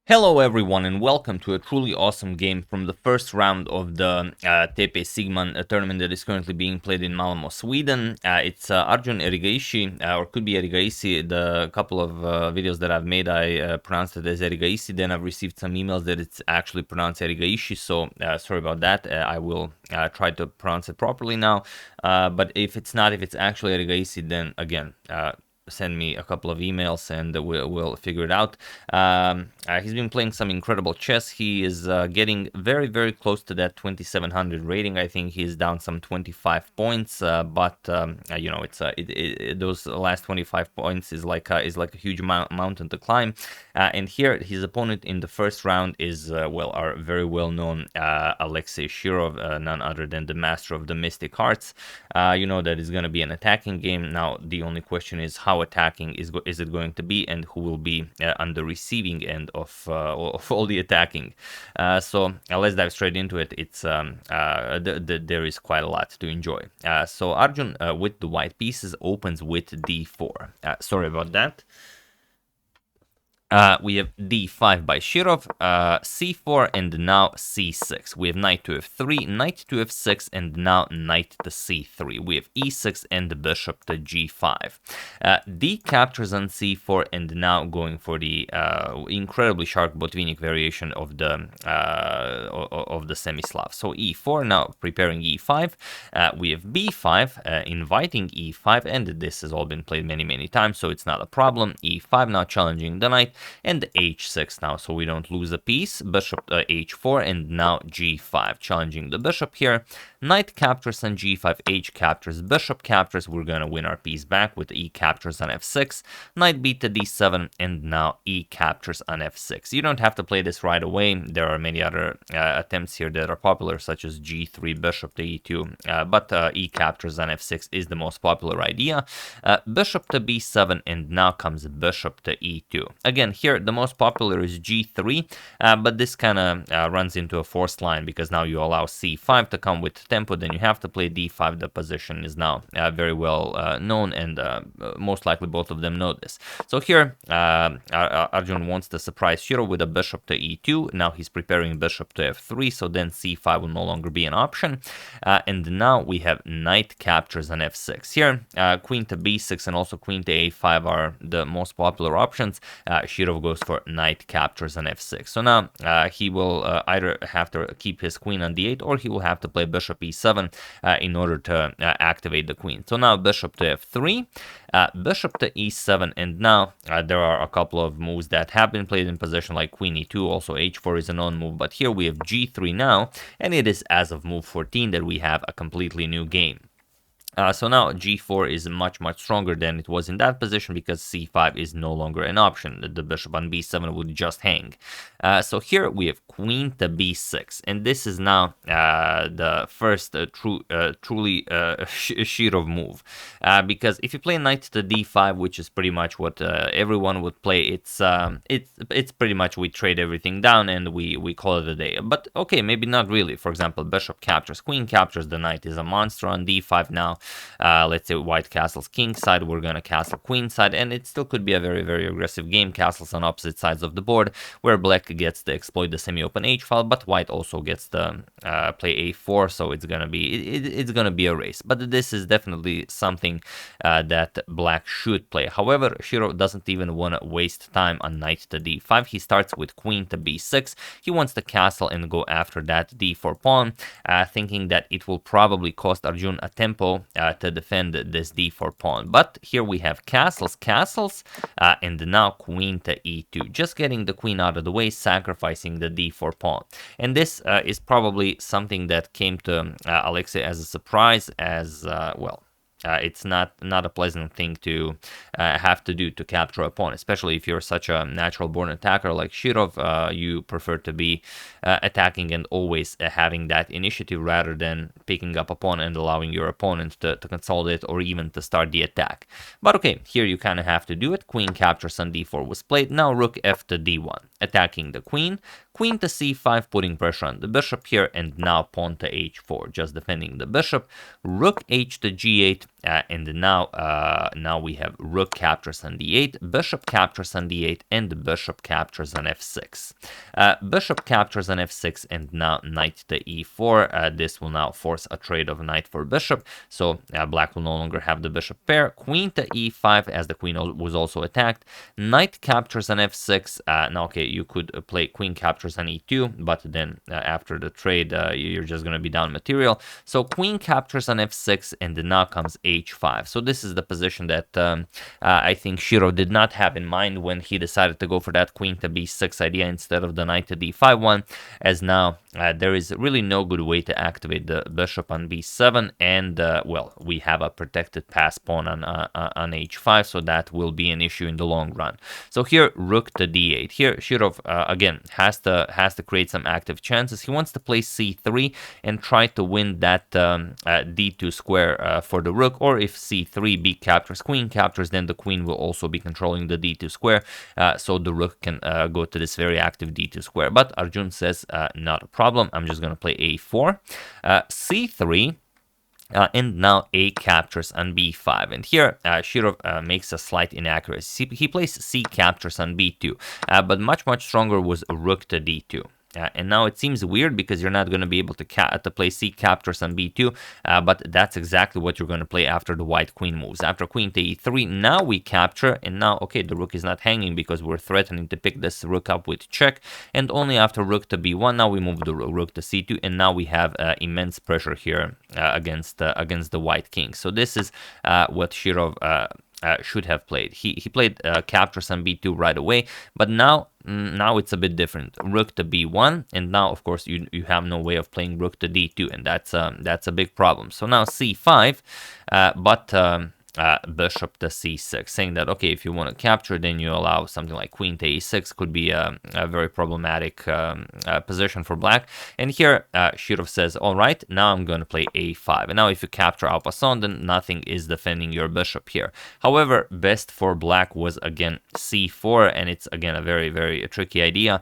Hello everyone and welcome to a truly awesome game from the first round of the TePe Sigeman tournament that is currently being played in Malmo, Sweden. It's Arjun Erigaisi, or could be Erigaisi. The couple of videos that I've made, I pronounced it as Erigaisi. Then I've received some emails that it's actually pronounced Erigaisi, so sorry about that. I will try to pronounce it properly now. But if it's not, if it's actually Erigaisi, then again, send me a couple of emails and we'll figure it out. He's been playing some incredible chess. He is getting very, very close to that 2700 rating. I think he's down some 25 points, but you know, it's those last 25 points is like a huge mountain to climb. And here, his opponent in the first round is our very well-known Alexei Shirov, none other than the master of the Mystic Hearts. You know that it's going to be an attacking game. Now, the only question is how attacking is it going to be, and who will be on the receiving end of all the attacking. So let's dive straight into it. It's there is quite a lot to enjoy. So Arjun with the white pieces opens with d4. Sorry about that. We have d5 by Shirov, c4, and now c6. We have knight to f3, knight to f6, and now knight to c3. We have e6 and bishop to g5. D captures on c4, and now going for the incredibly sharp Botvinnik variation of the semi-Slav. So e4, now preparing e5. We have b5, inviting e5, and this has all been played many times, so it's not a problem. e5 now challenging the knight, and h6 now, so we don't lose a piece. Bishop h4, and now g5, challenging the bishop here. Knight captures on g5, h captures, bishop captures. We're gonna win our piece back with e captures on f6. Knight b to d7, and now e captures on f6. You don't have to play this right away. There are many other attempts here that are popular, such as g3, bishop to e2, but e captures on f6 is the most popular idea. Bishop to b7, and now comes bishop to e2. Again, here the most popular is g3, but this kind of runs into a forced line because now you allow c5 to come with tempo, then you have to play d5. The position is now very well known, and most likely both of them know this. So here Arjun wants to surprise Shirov with a bishop to e2. Now he's preparing bishop to f3, so then c5 will no longer be an option. And now we have knight captures on f6. Here queen to b6 and also queen to a5 are the most popular options. Shirov goes for knight captures on f6. So now he will either have to keep his queen on d8, or he will have to play bishop e7 in order to activate the queen. So now bishop to f3, bishop to e7, and now there are a couple of moves that have been played in position, like queen e2. Also h4 is a known move, but here we have g3 now, and it is as of move 14 that we have a completely new game. So now g4 is much stronger than it was in that position because c5 is no longer an option. The bishop on b7 would just hang. So here we have queen to b6, and this is now the first truly Shirov move, because if you play knight to d5, which is pretty much what everyone would play, it's pretty much we trade everything down and we call it a day. But okay, maybe not really. For example, bishop captures, queen captures, the knight is a monster on d5 now. Let's say white castles king side, we're gonna castle queen side, and it still could be a very aggressive game. Castles on opposite sides of the board, where black gets to exploit the semi-open h file, but white also gets to play a4, so it's gonna be a race. But this is definitely something that black should play. However, Shirov doesn't even want to waste time on knight to d5. He starts with queen to b6. He wants to castle and go after that d4 pawn, thinking that it will probably cost Arjun a tempo to defend this d4 pawn. But here we have castles, and now queen to e2, just getting the queen out of the way, sacrificing the d4 pawn. And this is probably something that came to Alexei as a surprise, as it's not a pleasant thing to have to do to capture a pawn, especially if you're such a natural-born attacker like Shirov. You prefer to be attacking and always having that initiative rather than picking up a pawn and allowing your opponent to consolidate or even to start the attack. But okay, here you kind of have to do it. Queen captures on d4 was played. Now rook f to d1. attacking the queen, queen to c5, putting pressure on the bishop here, and now pawn to h4, just defending the bishop, rook h to g8, and now we have rook captures on d8, bishop captures on d8, and bishop captures on f6. Bishop captures on f6, and now knight to e4. This will now force a trade of knight for bishop, so black will no longer have the bishop pair. Queen to e5, as the queen was also attacked. Knight captures on f6. Now, okay, you could play queen captures on e2, but then after the trade, you're just going to be down material. So queen captures on f6, and then now comes h5. So this is the position that I think Shirov did not have in mind when he decided to go for that queen to b6 idea instead of the knight to d5 one, as now there is really no good way to activate the bishop on b7, and well, we have a protected pass pawn on h5, so that will be an issue in the long run. So here, rook to d8. Here, Shirov again has to create some active chances. He wants to play c3 and try to win that d2 square for the rook, or if c3, b captures, queen captures, then the queen will also be controlling the d2 square, so the rook can go to this very active d2 square. But Arjun says not a problem, I'm just going to play a4, c3, and now a captures on b5. And here, Shirov makes a slight inaccuracy. He plays c captures on b2, but much stronger was rook to d2. And now it seems weird because you're not going to be able to play c captures on b2, but that's exactly what you're going to play after the white queen moves. After queen to e3, now we capture, and now, okay, the rook is not hanging because we're threatening to pick this rook up with check, and only after rook to b1, now we move the rook to c2, and now we have immense pressure here against the white king. So this is what Shirov should have played. He played captures on b2 right away, but now it's a bit different. Rook to b1, and now of course you have no way of playing rook to d2, and that's a big problem. So now c5, but bishop to c6, saying that, okay, if you want to capture, then you allow something like queen to e6, could be a very problematic position for black. And here Shirov says, all right, now I'm going to play a5. And now if you capture en passant, then nothing is defending your bishop here. However, best for black was again c4, and it's again a very tricky idea.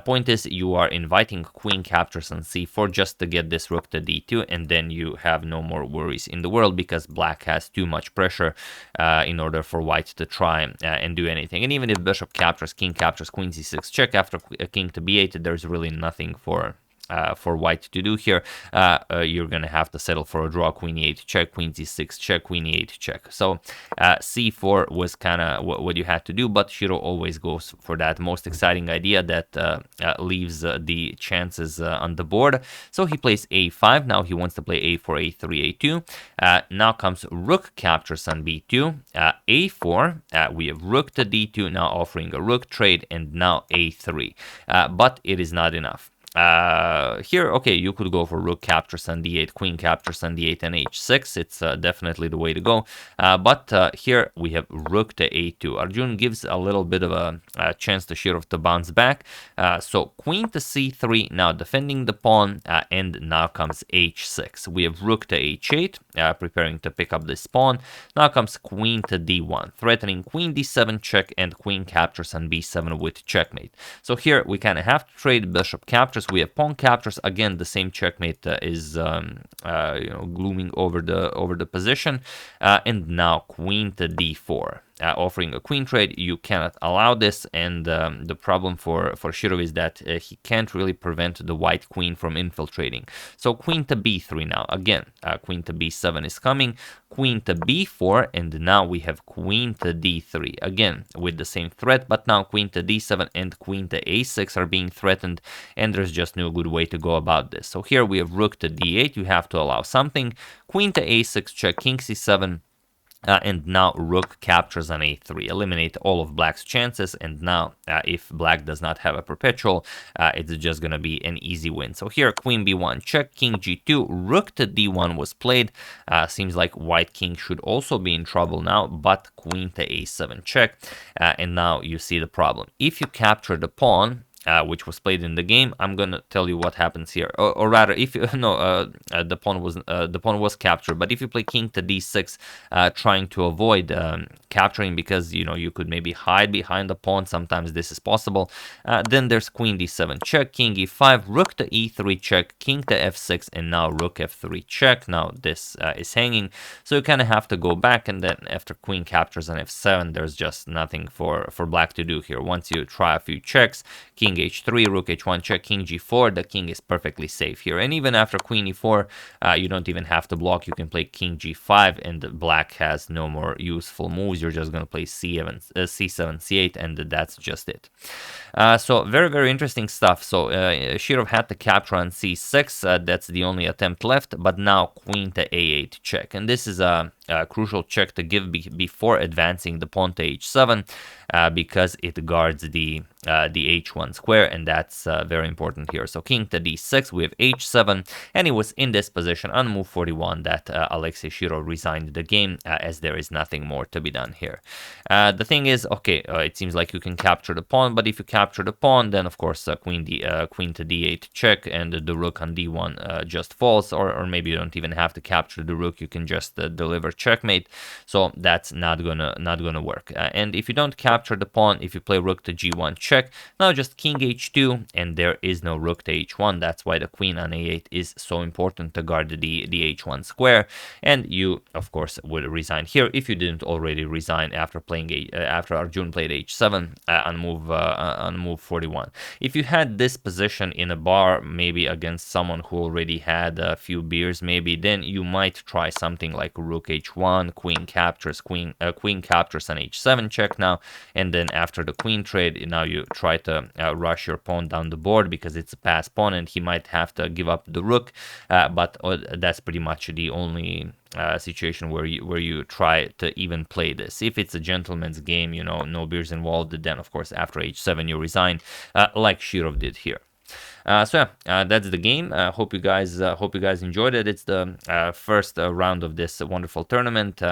Point is, you are inviting queen captures on c4 just to get this rook to d2, and then you have no more worries in the world because black has too much pressure in order for white to try and do anything. And even if bishop captures, king captures, queen c6 check, after king to b8, there's really nothing for white to do here. You're gonna have to settle for a draw, queen e8 check, queen c6 check, queen e8 check. So c4 was kind of what you had to do, but Shirov always goes for that most exciting idea that leaves the chances on the board. So he plays a5. Now he wants to play a4, a3, a2. Now comes rook captures on b2, a4. We have rook to d2, now offering a rook trade, and now a3. But it is not enough. Here, okay, you could go for rook captures on d8, queen captures on d8, and h6. It's definitely the way to go. But here we have rook to a2. Arjun gives a little bit of a chance to Shirov to bounce back. So queen to c3, now defending the pawn, and now comes h6. We have rook to h8, preparing to pick up this pawn. Now comes queen to d1, threatening queen d7 check, and queen captures on b7 with checkmate. So here we kind of have to trade bishop captures. We have pawn captures. Again, the same checkmate is glooming over the position, and now queen to d4. Offering a queen trade, you cannot allow this, and the problem for Shirov is that he can't really prevent the white queen from infiltrating. So queen to b3 now. Again, queen to b7 is coming, queen to b4, and now we have queen to d3. Again, with the same threat, but now queen to d7 and queen to a6 are being threatened, and there's just no good way to go about this. So here we have rook to d8, you have to allow something, queen to a6 check, king c7, and now rook captures on a3, eliminate all of black's chances, and now if black does not have a perpetual, it's just gonna be an easy win. So here queen b1 check, king g2, rook to d1 was played. Seems like white king should also be in trouble now, but queen to a7 check, and now you see the problem. If you capture the pawn, which was played in the game. I'm gonna tell you what happens here, or rather, if you no, the pawn was captured. But if you play king to d6, trying to avoid capturing, because you could maybe hide behind the pawn. Sometimes this is possible. Then there's queen d7 check, king e5, rook to e3 check, king to f6, and now rook f3 check. Now this is hanging, so you kind of have to go back, and then after queen captures on f7, there's just nothing for black to do here. Once you try a few checks, king h3, rook h1 check, king g4, the king is perfectly safe here. And even after queen e4, you don't even have to block. You can play king g5, and black has no more useful moves. You're just going to play c7, c8, and that's just it. So very, very interesting stuff. So Shirov had to capture on c6. That's the only attempt left. But now queen to a8 check. And this is a crucial check to give before advancing the pawn to h7, because it guards the h1 square, and that's very important here. So king to d6, we have h7, and it was in this position on move 41 that Alexei Shirov resigned the game, as there is nothing more to be done here. The thing is, okay, it seems like you can capture the pawn, but if you capture the pawn, then of course queen to d8 check, and the rook on d1 just falls, or maybe you don't even have to capture the rook. You can just deliver checkmate. So that's not gonna work. And if you don't capture the pawn, if you play rook to g1 check, now just king h2, and there is no rook to h1. That's why the queen on a8 is so important to guard the h1 square. And you of course would resign here if you didn't already resign after playing after Arjun played h7 on move 41. If you had this position in a bar, maybe against someone who already had a few beers, maybe, then you might try something like rook h1, queen captures on h7 check now, and then after the queen trade, now you try to rush your pawn down the board because it's a passed pawn, and he might have to give up the rook. But that's pretty much the only situation where you try to even play this. If it's a gentleman's game, no beers involved, then of course after h7 you resign, like Shirov did here. So yeah, that's the game. Hope you guys enjoyed it. It's the first round of this wonderful tournament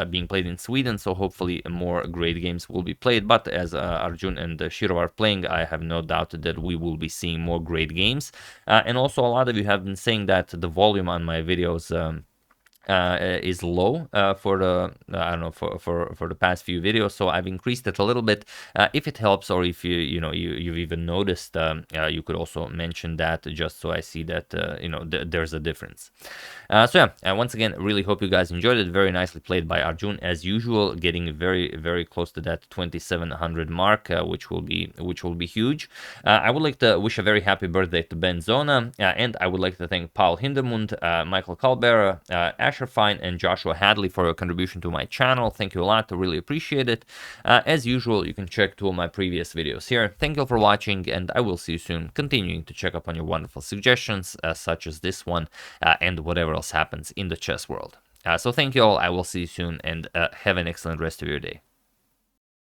being played in Sweden, so hopefully more great games will be played. But as Arjun and Shirov are playing, I have no doubt that we will be seeing more great games. And also, a lot of you have been saying that the volume on my videos is low for the I don't know, for the past few videos, so I've increased it a little bit. If it helps, or if you've even noticed, you could also mention that, just so I see that there's a difference. So yeah, once again, really hope you guys enjoyed it. Very nicely played by Arjun as usual, getting very, very close to that 2700 mark, which will be huge. I would like to wish a very happy birthday to Ben Zona, and I would like to thank Paul Hindemund, Michael Calbera, Asher Fine, and Joshua Hadley for your contribution to my channel. Thank you a lot. I really appreciate it. As usual, you can check 2 of my previous videos here. Thank you for watching, and I will see you soon, continuing to check up on your wonderful suggestions, such as this one, and whatever else happens in the chess world. So thank you all. I will see you soon, and have an excellent rest of your day.